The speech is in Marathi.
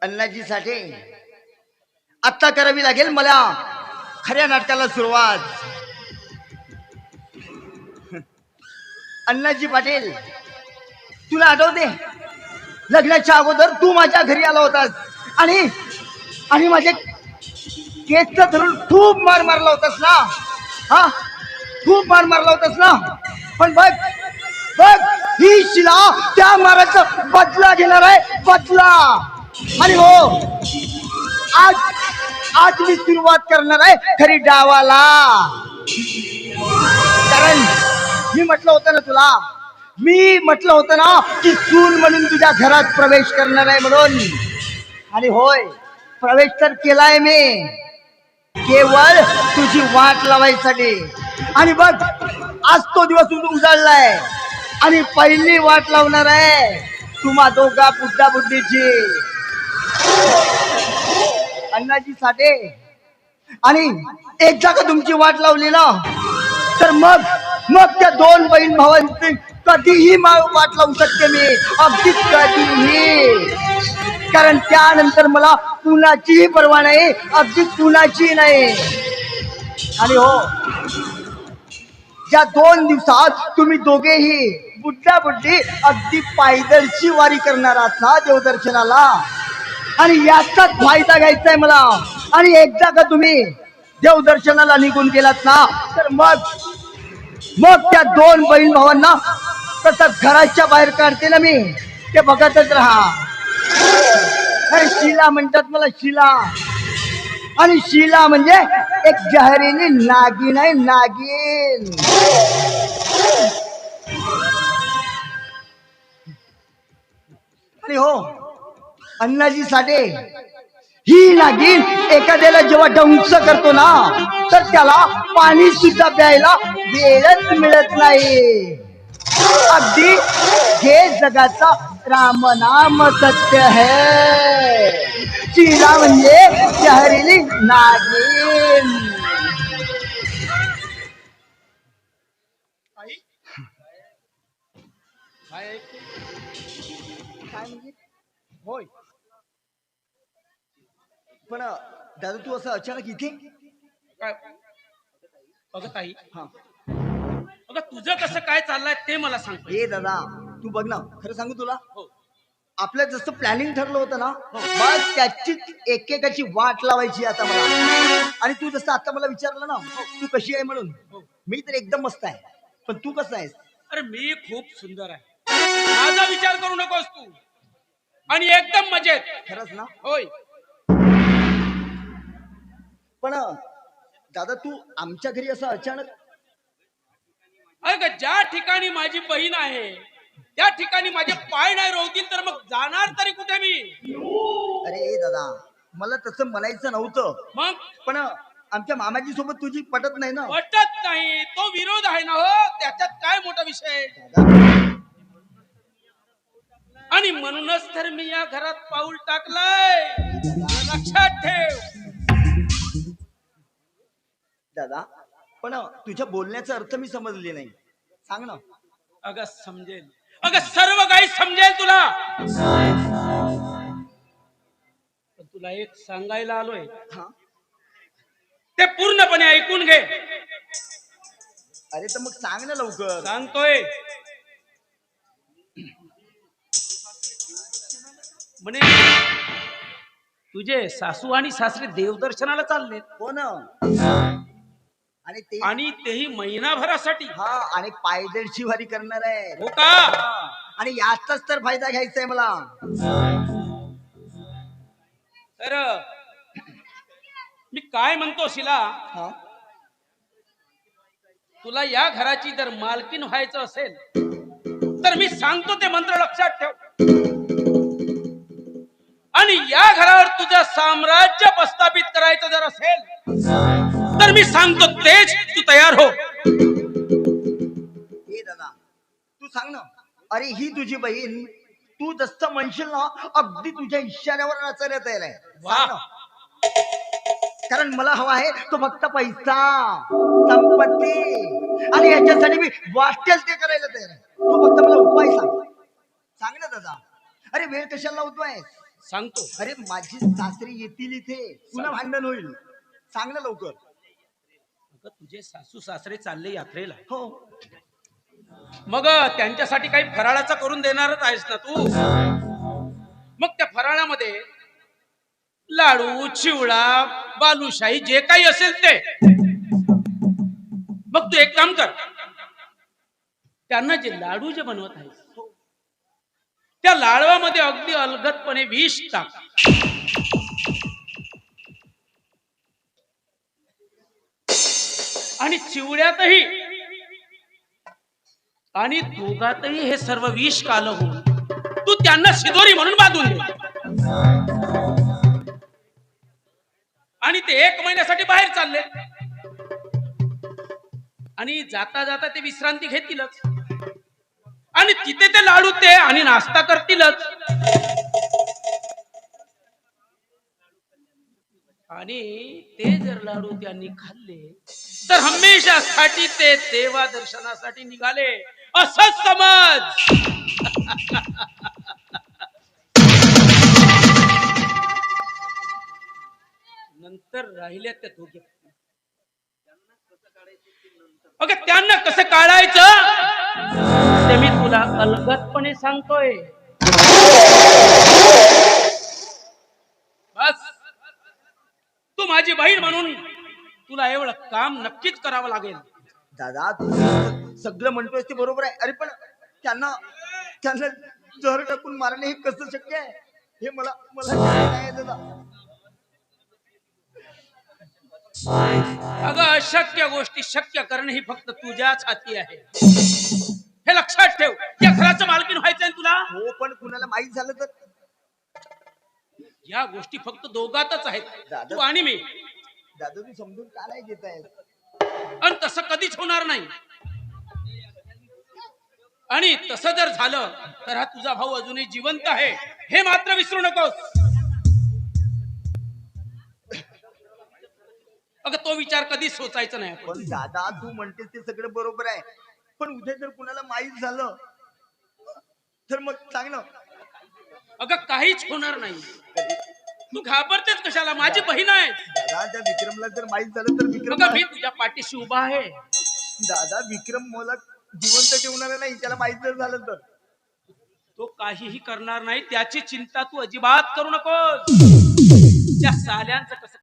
अण्णाजी साठे आता करावी लागेल मला खऱ्या नाटकाला सुरुवात. अण्णाजी पाटील, तुला आठवते लग्नाच्या अगोदर तू माझ्या घरी आला होतास आणि आणि माझे केस धरून खूप मार मारला होतास ना. हा, खूप मार मारला होतास ना. पण बघ बघ, ही शिला त्या माराचा बदला घेणार आहे, बदला. आणि हो, आज आज मी सुरुवात करणार आहे खरी डावाला. कारण मी म्हटलं होतं ना तुला, मी म्हटलं होतं ना की सून म्हणून तुझ्या घरात प्रवेश करणार आहे म्हणून. आणि होय, प्रवेश तर केलाय मी, केवळ तुझी वाट लावायसाठी. आणि बघ, आज तो दिवस उजाडलाय आणि पहिली वाट लावणार आहे तुम्हा दोघा बुड्ढा बुड्ढीची. अण्णाजी साठे, आणि एकदा का तुमची वाट लावली ना तर मग मग त्या दोन बहीण भावांची कधीही वाट लावू शकते मी, अगदी कधीही. कारण त्यानंतर मला कुणाचीही पर्वा नाही, अगदी कुणाची नाही. आणि हो, या 2 दिवसात तुम्ही दोघेही बुड्ढा बुड्ढी अगदी पायदळची वारी करणार आहात ना देवदर्शनाला. आणि याचाच फायदा घ्यायचा आहे मला. आणि एकदा का तुम्ही देवदर्शनाला निघून गेलात ना तर मग त्या 2 बहीण भावांना तसं घराच्या बाहेर काढते ना मी, ते बघतच राहा. अरे शिला म्हणतात मला, शिला. आणि शिला म्हणजे एक जहरीली नागिन आहे, नागिन. आणि हो अण्णाजी साठे, ही नागिन एखाद्याला जेव्हा डंस करतो ना तर त्याला पाणी सुद्धा प्यायला वेळच मिळत नाही. अगदी हे जगाचा रामनाम सत्य है. शिला म्हणजे जहरीली नागिन. काय म्हणजे? होय, पण दादा तू असं अचानक इथे काय अगं ताई, हा. अगं तुझं कसं काय चाललंय ते मला सांग पहिले. हे दादा, तू बघ ना, खरं सांगू तुला, हो आपलं जसं प्लॅनिंग ठरलं होतं ना, हो. बस त्याचीच एकेकाची वाट लावायची आता मला. आणि तू जसं आता मला विचारलं ना तू कशी आहे म्हणून, हो. मी तर एकदम मस्त आहे. पण तू कसं आहेस? अरे मी खूप सुंदर आहे, माझा विचार करू नकोस तू. आणि एकदम मजेत. खरंच ना? होय. पण दादा तू आमच्या घरी असं अचानक. अगं ज्या ठिकाणी माझी बहीण आहे त्या ठिकाणी माझे पाय नाही रोवतील तर मग जाणार तरी कुठे मी? अरे दादा, मला तसं म्हणायचं नव्हतं. मग पण आमच्या मामाजी सोबत तुझी पटत नाही ना. पटत नाही तो विरोध आहे ना, हो त्याच्यात काय मोठा विषय. आणि म्हणूनच तर मी या घरात पाऊल टाकलंय, लक्षात ठेव. दादा, पण तुझ्या बोलण्याचा अर्थ मी समजले नाही, सांग ना. अगं समजेल, अगं सर्व काही समजेल तुला. पण तुला एक सांगायला आलोय, हा. ते पूर्णपणे ऐकून घे. अरे तर मग सांग ना लवकर. सांगतोय. म्हणे तुझे सासू आणि सासरे देवदर्शनाला चालले, हो ना. आणि ते आणि तेही महिनाभरासाठी. हा, आणि पायदळची वारी करणार आहे. हो का? आणि याचाच तर फायदा घ्यायचा आहे मला. तर मी काय म्हणतो शिला, हा. तुला या घराची जर मालकीन व्हायचं असेल तर मी सांगतो ते मंत्र लक्षात ठेव. आणि या घरावर तुझं साम्राज्य प्रस्थापित करायचं जर असेल तर मी सांगतो तेच तू तयार हो. हे दादा, तू सांग ना. अरे ही तुझी बहीण, तू जसं म्हणशील ना अगदी तुझ्या इशाऱ्यावर नाचायला तयार आहे. सांग ना. कारण मला हवा आहे तो फक्त पैसा, संपत्ती, आणि याच्यासाठी मी वाटेल ते करायला तयार आहे. तू फक्त मला उपाय सांग. सांग ना दादा. अरे वेळ कशाला लावतोय, सांगतो. अरे माझी सासरी येतील इथे, पुन्हा भांडण होईल. सांग ना लवकर. अगं तुझे सासू सासरे चालले यात्रेला, हो. मग त्यांच्यासाठी काही फराळाचा करून देणारच आहेस ना तू. मग त्या फराळामध्ये लाडू, चिवडा, बालुशाही जे काही असेल ते. मग तू एक काम कर, त्यांना जे लाडू जे बनवत आहेस त्या लाडवामध्ये अगदी अलगदपणे विष टाक. आणि चिवड्यातही आणि दोघातही हे सर्व विष काल होऊन तू त्यांना शिदोरी म्हणून बांधून दे. आणि ते 1 महिन्यासाठी बाहेर चालले आणि जाता जाता ते विश्रांती घेतीलच आणि तिथे ते लाडू ते आणि नाश्ता करतीलच. आणि ते जर लाडू त्यांनी खाल्ले तर हमेशासाठी ते देवा दर्शनासाठी निघाले असं समज. नंतर राहिल्या त्या दोघे. अगं त्यांना कसं काढायचं ते मी तुला अलगदपणे सांगतोय. बस तू माझी बहीण म्हणून तुला एवढं काम नक्कीच करावं लागेल. दादा तू सगळं म्हणतोय ते बरोबर आहे. अरे पण त्यांना त्यांना जहर टाकून मारणे हे कसं शक्य आहे हे मला मला कळत नाही दादा. अगं अशक्य गोष्टी शक्य करणे ही फक्त तुझ्याच हाती आहे, हे लक्षात ठेव. त्या घराचं मालकीण व्हायचंय तुला. हो पण कुणाला माहित झालं तर. या गोष्टी फक्त दोघातच आहेत, तू आणि मी. दादा तू समजून का नाही घेत आहे. आणि तसं कधीच होणार नाही. आणि तसं जर झालं तर हा तुझा भाऊ अजूनही जिवंत आहे हे मात्र विसरू नकोस. अगं तो विचार कधीच सोचायचा नाही. पण दादा तू म्हणतेस ते सगळं बरोबर आहे, पण उद्या जर कुणाला माहित झालं तर मग सांग ना. अगं काहीच होणार नाही, तू घाबरतेस कशाला. माझी बहीण आहे. दादा त्या विक्रमला जर माहित झालं तर विक्रम. अगं मी तुझ्या पाठीशी उभा आहे. दादा विक्रम मला जिवंत ठेवणार नाही त्याला माहित जर झालं तर. तो काहीही करणार नाही, त्याची चिंता तू अजिबात करू नकोस. त्या साल्यांचं